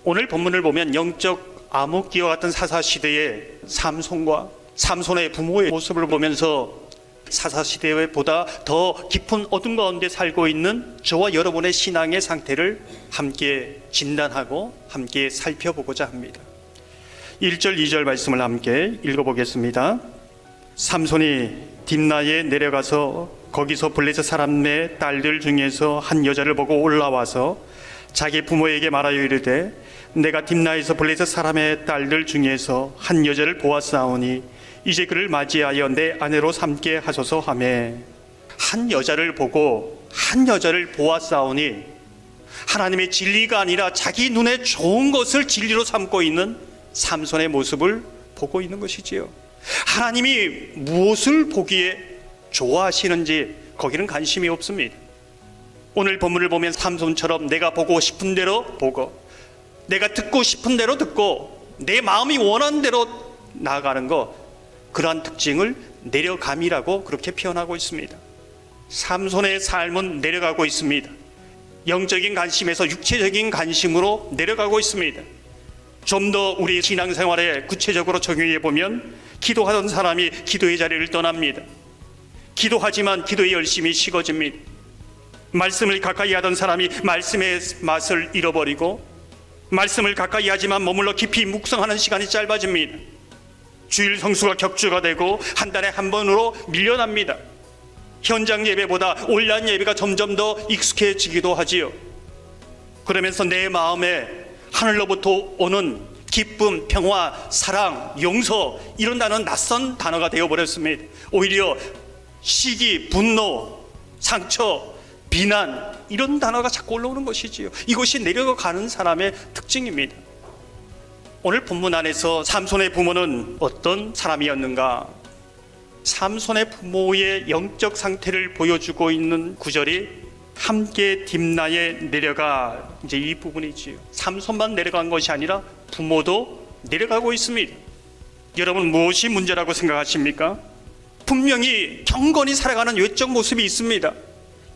오늘 본문을 보면 영적 암흑기와 같은 사사시대의 삼손과 삼손의 부모의 모습을 보면서 사사시대보다 더 깊은 어둠 가운데 살고 있는 저와 여러분의 신앙의 상태를 함께 진단하고 함께 살펴보고자 합니다. 1절 2절 말씀을 함께 읽어보겠습니다. 삼손이 딥나에 내려가서 거기서 블레셋 사람의 딸들 중에서 한 여자를 보고 올라와서 자기 부모에게 말하여 이르되 내가 딥나에서 블레셋 사람의 딸들 중에서 한 여자를 보았사오니 이제 그를 맞이하여 내 아내로 삼게 하소서 하매, 한 여자를 보고 한 여자를 보았사오니 하나님의 진리가 아니라 자기 눈에 좋은 것을 진리로 삼고 있는 삼손의 모습을 보고 있는 것이지요. 하나님이 무엇을 보기에 좋아하시는지 거기는 관심이 없습니다. 오늘 본문을 보면 삼손처럼 내가 보고 싶은 대로 보고 내가 듣고 싶은 대로 듣고 내 마음이 원하는 대로 나아가는 것, 그러한 특징을 내려감이라고 그렇게 표현하고 있습니다. 삼손의 삶은 내려가고 있습니다. 영적인 관심에서 육체적인 관심으로 내려가고 있습니다. 좀 더 우리 신앙생활에 구체적으로 적용해 보면 기도하던 사람이 기도의 자리를 떠납니다. 기도하지만 기도의 열심이 식어집니다. 말씀을 가까이 하던 사람이 말씀의 맛을 잃어버리고 말씀을 가까이 하지만 머물러 깊이 묵상하는 시간이 짧아집니다. 주일 성수가 격주가 되고 한 달에 한 번으로 밀려납니다. 현장 예배보다 온라인 예배가 점점 더 익숙해지기도 하지요. 그러면서 내 마음에 하늘로부터 오는 기쁨, 평화, 사랑, 용서, 이런 단어는 낯선 단어가 되어버렸습니다. 오히려 시기, 분노, 상처, 비난, 이런 단어가 자꾸 올라오는 것이지요. 이것이 내려가는 사람의 특징입니다. 오늘 본문 안에서 삼손의 부모는 어떤 사람이었는가? 삼손의 부모의 영적 상태를 보여주고 있는 구절이 함께 딥나에 내려가, 이제 이 부분이지요. 삼손만 내려간 것이 아니라 부모도 내려가고 있습니다. 여러분, 무엇이 문제라고 생각하십니까? 분명히 경건히 살아가는 외적 모습이 있습니다.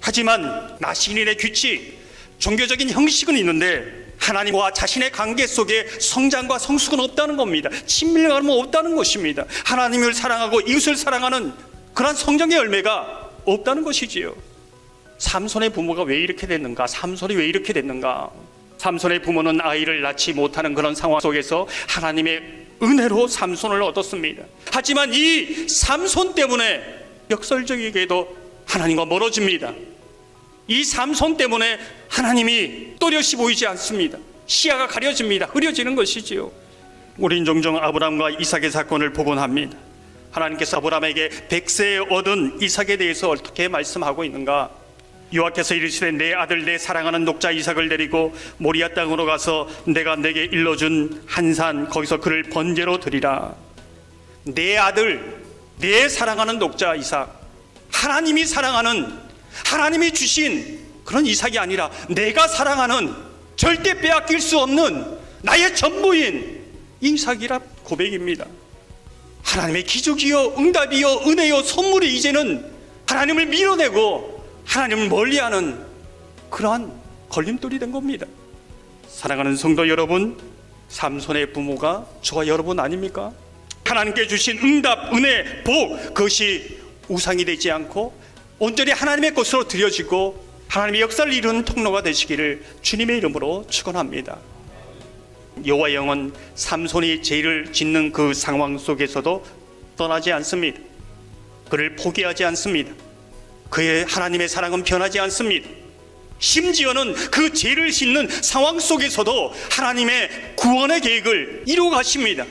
하지만 나신인의 규칙, 종교적인 형식은 있는데 하나님과 자신의 관계 속에 성장과 성숙은 없다는 겁니다. 친밀감은 없다는 것입니다. 하나님을 사랑하고 이웃을 사랑하는 그런 성장의 열매가 없다는 것이지요. 삼손의 부모가 왜 이렇게 됐는가? 삼손이 왜 이렇게 됐는가? 삼손의 부모는 아이를 낳지 못하는 그런 상황 속에서 하나님의 은혜로 삼손을 얻었습니다. 하지만 이 삼손 때문에 역설적이게도 하나님과 멀어집니다. 이 삼손 때문에 하나님이 또렷이 보이지 않습니다. 시야가 가려집니다. 흐려지는 것이지요. 우린 종종 아브라함과 이삭의 사건을 보곤 합니다. 하나님께서 아브라함에게 100세에 얻은 이삭에 대해서 어떻게 말씀하고 있는가? 여호와께서 이르시되 내 아들 내 사랑하는 녹자 이삭을 데리고 모리아 땅으로 가서 내가 내게 일러준 한 산 거기서 그를 번제로 드리라. 내 아들, 내 사랑하는 녹자 이삭, 하나님이 사랑하는, 하나님이 주신 그런 이삭이 아니라 내가 사랑하는, 절대 빼앗길 수 없는 나의 전부인 이삭이라 고백입니다. 하나님의 기적이요 응답이요 은혜요 선물이 이제는 하나님을 밀어내고 하나님을 멀리하는 그러한 걸림돌이 된 겁니다. 사랑하는 성도 여러분, 삼손의 부모가 저와 여러분 아닙니까? 하나님께 주신 응답, 은혜, 복, 그것이 우상이 되지 않고 온전히 하나님의 것으로 드려지고 하나님의 역사를 이루는 통로가 되시기를 주님의 이름으로 축원합니다. 여호와의 영은 삼손이 죄를 짓는 그 상황 속에서도 떠나지 않습니다. 그를 포기하지 않습니다. 그의 하나님의 사랑은 변하지 않습니다. 심지어는 그 죄를 짓는 상황 속에서도 하나님의 구원의 계획을 이루어 가십니다.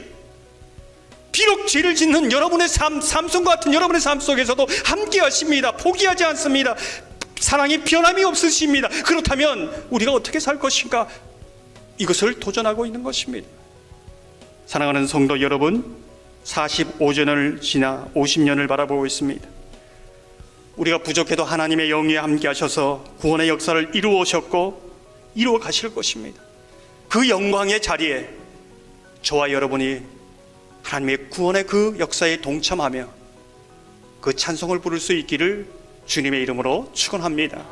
비록 죄를 짓는 여러분의 삶, 삼손과 같은 여러분의 삶 속에서도 함께 하십니다. 포기하지 않습니다. 사랑이 변함이 없으십니다. 그렇다면 우리가 어떻게 살 것인가? 이것을 도전하고 있는 것입니다. 사랑하는 성도 여러분, 45년을 지나 50년을 바라보고 있습니다. 우리가 부족해도 하나님의 영이 함께 하셔서 구원의 역사를 이루어 오셨고 이루어 가실 것입니다. 그 영광의 자리에 저와 여러분이 하나님의 구원의 그 역사에 동참하며 그 찬송을 부를 수 있기를 주님의 이름으로 축원합니다.